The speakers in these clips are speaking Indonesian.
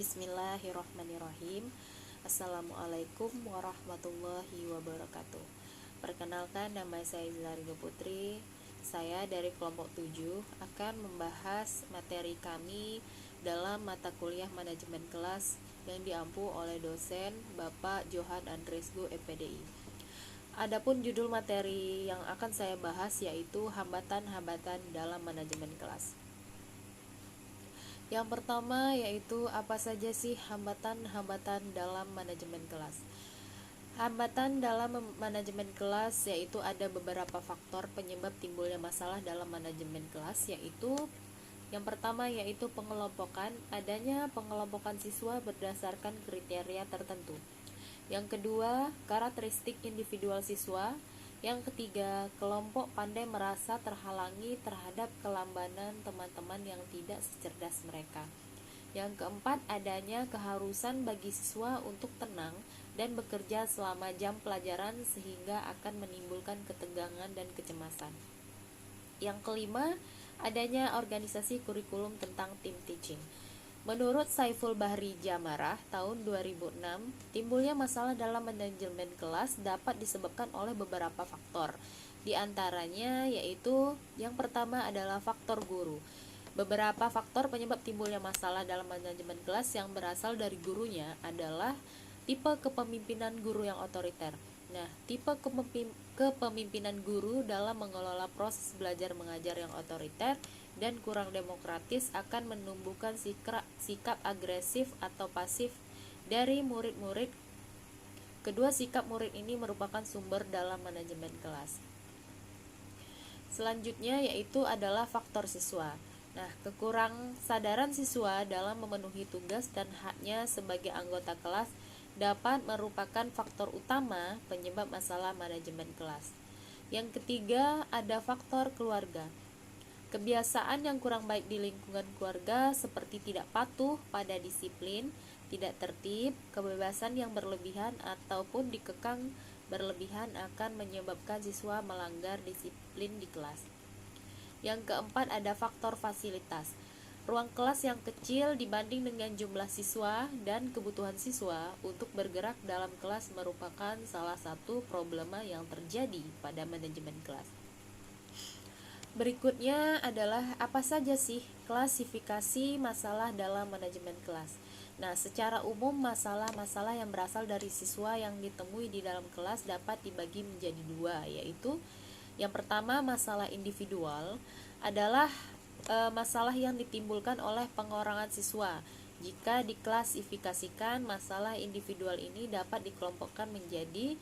Bismillahirrahmanirrahim. Assalamualaikum warahmatullahi wabarakatuh. Perkenalkan, nama saya Zilariga Putri. Saya dari kelompok 7 akan membahas materi kami dalam mata kuliah manajemen kelas yang diampu oleh dosen Bapak Johan Andresgo MPDI. Adapun judul materi yang akan saya bahas yaitu hambatan-hambatan dalam manajemen kelas. Yang pertama yaitu apa saja sih hambatan-hambatan dalam manajemen kelas? Hambatan dalam manajemen kelas yaitu ada beberapa faktor penyebab timbulnya masalah dalam manajemen kelas, yaitu yang pertama yaitu pengelompokan, adanya pengelompokan siswa berdasarkan kriteria tertentu. Yang kedua, karakteristik individual siswa. Yang ketiga, kelompok pandai merasa terhalangi terhadap kelambanan teman-teman yang tidak secerdas mereka. Yang keempat, adanya keharusan bagi siswa untuk tenang dan bekerja selama jam pelajaran sehingga akan menimbulkan ketegangan dan kecemasan. Yang kelima, adanya organisasi kurikulum tentang team teaching. Menurut Saiful Bahri Jamarah tahun 2006, timbulnya masalah dalam manajemen kelas dapat disebabkan oleh beberapa faktor. Di antaranya yaitu yang pertama adalah faktor guru. Beberapa faktor penyebab timbulnya masalah dalam manajemen kelas yang berasal dari gurunya adalah tipe kepemimpinan guru yang otoriter. Nah, tipe kepemimpinan guru dalam mengelola proses belajar mengajar yang otoriter dan kurang demokratis akan menumbuhkan sikap agresif atau pasif dari murid-murid. Kedua sikap murid ini merupakan sumber dalam manajemen kelas. Selanjutnya yaitu adalah faktor siswa. Nah, kekurang sadaran siswa dalam memenuhi tugas dan haknya sebagai anggota kelas dapat merupakan faktor utama penyebab masalah manajemen kelas. Yang ketiga, ada faktor keluarga. Kebiasaan yang kurang baik di lingkungan keluarga seperti tidak patuh pada disiplin, tidak tertib, kebebasan yang berlebihan ataupun dikekang berlebihan akan menyebabkan siswa melanggar disiplin di kelas. Yang keempat, ada faktor fasilitas. Ruang kelas yang kecil dibanding dengan jumlah siswa dan kebutuhan siswa untuk bergerak dalam kelas merupakan salah satu problema yang terjadi pada manajemen kelas. Berikutnya adalah apa saja sih klasifikasi masalah dalam manajemen kelas. Nah, secara umum masalah-masalah yang berasal dari siswa yang ditemui di dalam kelas dapat dibagi menjadi dua, yaitu yang pertama, masalah individual adalah masalah yang ditimbulkan oleh pengurangan siswa. Jika diklasifikasikan, masalah individual ini dapat dikelompokkan menjadi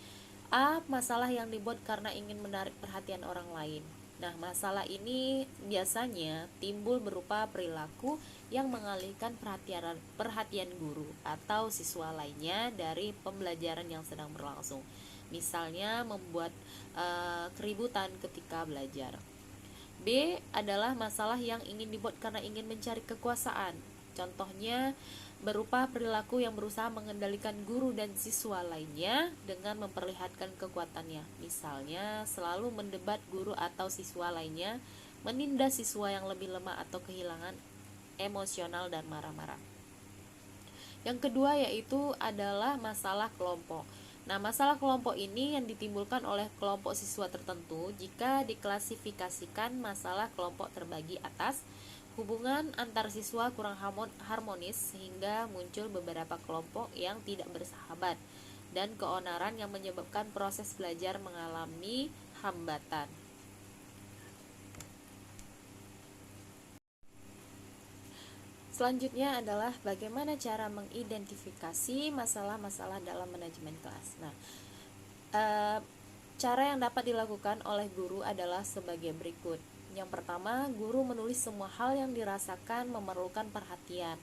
A. Masalah yang dibuat karena ingin menarik perhatian orang lain. Nah, masalah ini biasanya timbul berupa perilaku yang mengalihkan perhatian guru atau siswa lainnya dari pembelajaran yang sedang berlangsung. Misalnya membuat keributan ketika belajar. B adalah masalah yang ingin dibuat karena ingin mencari kekuasaan. Contohnya berupa perilaku yang berusaha mengendalikan guru dan siswa lainnya dengan memperlihatkan kekuatannya. Misalnya selalu mendebat guru atau siswa lainnya, menindas siswa yang lebih lemah atau kehilangan emosional dan marah-marah. Yang kedua yaitu adalah masalah kelompok. Nah, masalah kelompok ini yang ditimbulkan oleh kelompok siswa tertentu jika diklasifikasikan masalah kelompok terbagi atas hubungan antar siswa kurang harmonis sehingga muncul beberapa kelompok yang tidak bersahabat dan keonaran yang menyebabkan proses belajar mengalami hambatan. Selanjutnya adalah bagaimana cara mengidentifikasi masalah-masalah dalam manajemen kelas. Nah, cara yang dapat dilakukan oleh guru adalah sebagai berikut. Yang pertama, guru menulis semua hal yang dirasakan memerlukan perhatian,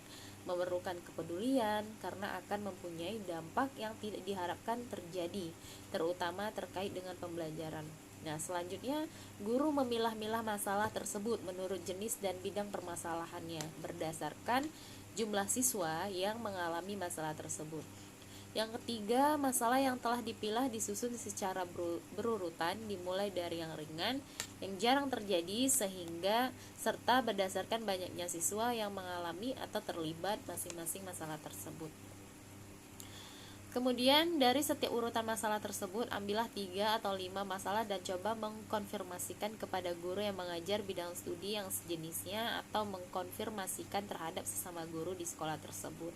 memerlukan kepedulian karena akan mempunyai dampak yang tidak diharapkan terjadi, terutama terkait dengan pembelajaran. Nah, selanjutnya, guru memilah-milah masalah tersebut menurut jenis dan bidang permasalahannya berdasarkan jumlah siswa yang mengalami masalah tersebut. Yang ketiga, masalah yang telah dipilah disusun secara berurutan, dimulai dari yang ringan, yang jarang terjadi, sehingga serta berdasarkan banyaknya siswa yang mengalami atau terlibat masing-masing masalah tersebut. Kemudian dari setiap urutan masalah tersebut, ambillah 3 atau 5 masalah dan coba mengkonfirmasikan kepada guru yang mengajar bidang studi yang sejenisnya atau mengkonfirmasikan terhadap sesama guru di sekolah tersebut.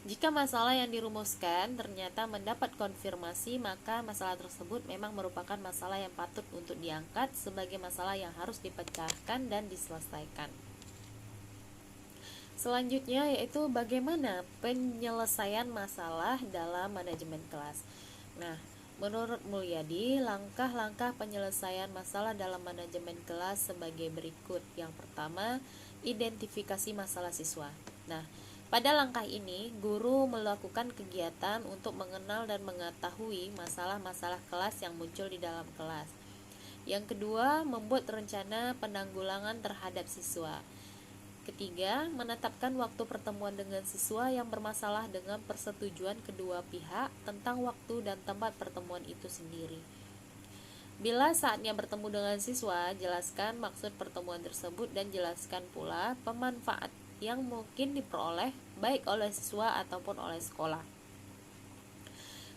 Jika masalah yang dirumuskan ternyata mendapat konfirmasi, maka masalah tersebut memang merupakan masalah yang patut untuk diangkat sebagai masalah yang harus dipecahkan dan diselesaikan. Selanjutnya yaitu bagaimana penyelesaian masalah dalam manajemen kelas. Nah, menurut Mulyadi, langkah-langkah penyelesaian masalah dalam manajemen kelas sebagai berikut. Yang pertama, identifikasi masalah siswa. Nah, pada langkah ini, guru melakukan kegiatan untuk mengenal dan mengetahui masalah-masalah kelas yang muncul di dalam kelas. Yang kedua, membuat rencana penanggulangan terhadap siswa. Ketiga, menetapkan waktu pertemuan dengan siswa yang bermasalah dengan persetujuan kedua pihak tentang waktu dan tempat pertemuan itu sendiri. Bila saatnya bertemu dengan siswa, jelaskan maksud pertemuan tersebut dan jelaskan pula pemanfaat yang mungkin diperoleh baik oleh siswa ataupun oleh sekolah.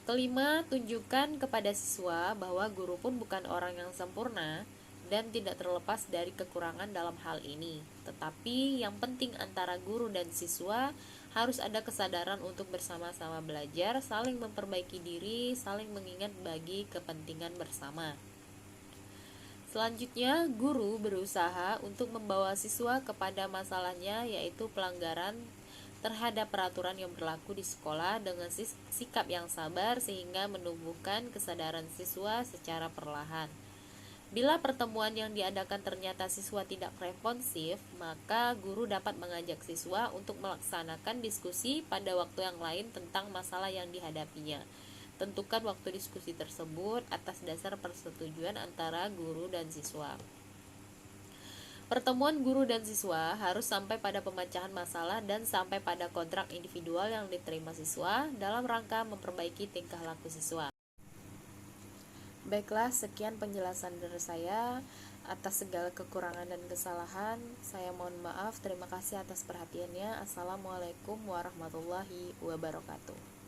Kelima, tunjukkan kepada siswa bahwa guru pun bukan orang yang sempurna dan tidak terlepas dari kekurangan dalam hal ini. Tetapi yang penting antara guru dan siswa harus ada kesadaran untuk bersama-sama belajar, saling memperbaiki diri, saling mengingat bagi kepentingan bersama. Selanjutnya, guru berusaha untuk membawa siswa kepada masalahnya, yaitu pelanggaran terhadap peraturan yang berlaku di sekolah dengan sikap yang sabar sehingga menumbuhkan kesadaran siswa secara perlahan. Bila pertemuan yang diadakan ternyata siswa tidak responsif, maka guru dapat mengajak siswa untuk melaksanakan diskusi pada waktu yang lain tentang masalah yang dihadapinya. Tentukan waktu diskusi tersebut atas dasar persetujuan antara guru dan siswa. Pertemuan guru dan siswa harus sampai pada pemecahan masalah dan sampai pada kontrak individual yang diterima siswa dalam rangka memperbaiki tingkah laku siswa. Baiklah, sekian penjelasan dari saya. Atas segala kekurangan dan kesalahan, saya mohon maaf. Terima kasih atas perhatiannya. Assalamualaikum warahmatullahi wabarakatuh.